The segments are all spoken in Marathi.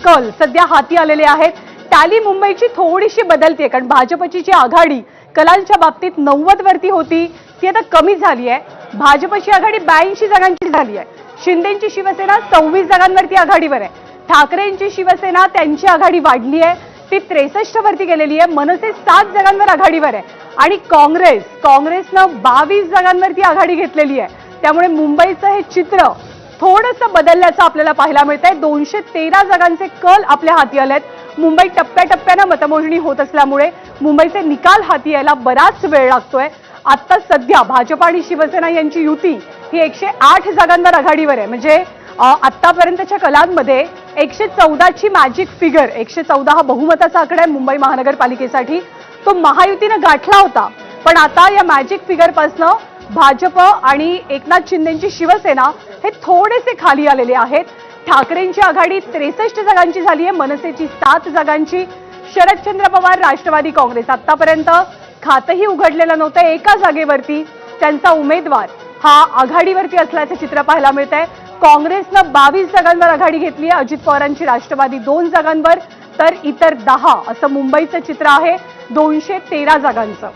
कल सध्या हाती आलेले आहेत। टॅली मुंबईची थोडीशी बदलते, कारण भाजपची जी आघाडी कलांच्या बाबतीत 90 वरती होती ती आता कमी झाली आहे। भाजपची आघाडी 82 जागांची झाली आहे। शिंदेची शिवसेना 26 जागांवरती आघाडीवर आहे। ठाकरेंची शिवसेना त्यांची आघाडी वाढली आहे, ती 63 वरती गेलेली आहे। मनसे 7 जागांवर आघाडीवर आहे आणि काँग्रेसनं 22 जागांवरती आघाडी घेतलेली आहे। त्यामुळे मुंबईचं हे चित्र थोडंसं बदलल्याचं आपल्याला पाहायला मिळतंय। 213 जागांचे कल आपल्या हाती आलेत। मुंबईत टप्प्याटप्प्यानं मतमोजणी होत असल्यामुळे मुंबईचे निकाल हाती यायला बराच वेळ लागतोय। आता सध्या भाजप आणि शिवसेना यांची युती ही 108 जागांवर आघाडीवर आहे। म्हणजे आतापर्यंतच्या कलांमध्ये 114 ची मॅजिक फिगर, 114 हा बहुमताचा आकडा आहे मुंबई महानगरपालिकेसाठी। तो महायुतीनं गाठला होता, पण आता या मॅजिक फिगरपासनं भाजप आणि एकनाथ शिंदेची शिवसेना हे थोडेसे खाली आलेले आहेत। ठाकरेंची आघाडी 63 जागांची झाली आहे, मनसेची 7 जागांची। शरदचंद्र पवार राष्ट्रवादी काँग्रेस आतापर्यंत खातही उघडलेलं नव्हतं, एका जागेवरती त्यांचा उमेदवार हा आघाडीवरती असल्याचं चित्र पाहायला मिळतंय। काँग्रेसनं 22 जागांवर आघाडी घेतली आहे। अजित पवारांची राष्ट्रवादी 2 जागांवर, तर इतर 10 असं मुंबईचं चित्र आहे 213 जागांचं।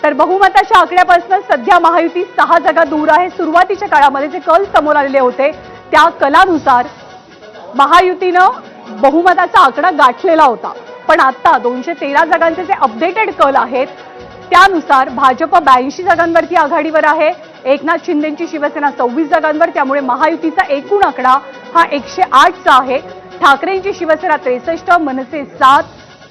तर बहुमताच्या आकड्यापासून सध्या महायुती 6 जागा दूर आहे। सुरुवातीच्या काळामध्ये जे कल समोर आलेले होते त्या कलानुसार महायुतीनं बहुमताचा आकडा गाठलेला होता, पण आता 213 जागांचे जे अपडेटेड कल आहेत त्यानुसार भाजप 82 जागांवरती आघाडीवर आहे। एकनाथ शिंदेची शिवसेना 26 जागांवर, त्यामुळे महायुतीचा एकूण आकडा हा 108 चा आहे। ठाकरेंची शिवसेना 63, मनसे 7,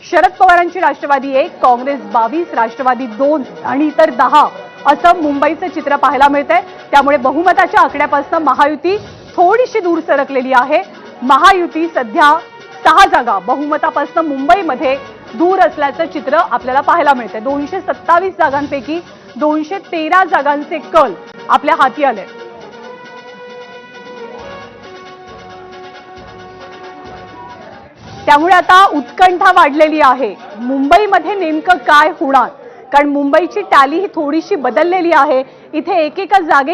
शरद पवारांची राष्ट्रवादी 1, काँग्रेस 22, राष्ट्रवादी 2 आणि इतर 10 असं मुंबईचं चित्र पाहायला मिळतंय। त्यामुळे बहुमताच्या आकड्यापासून महायुती थोडीशी दूर सरकलेली आहे। महायुती सध्या 6 जागा बहुमतापासून मुंबईमध्ये दूर असल्याचं चित्र आपल्याला पाहायला मिळतंय। 227 जागांपैकी 213 जागांचे कल आपल्या हाती आले। त्यामुळे आता उत्कंठा वाढलेली आहे, मुंबईमध्ये नेमकं काय होणार, कारण मुंबईची टॅली ही थोडीशी बदललेली आहे। इथे एकेका जागेची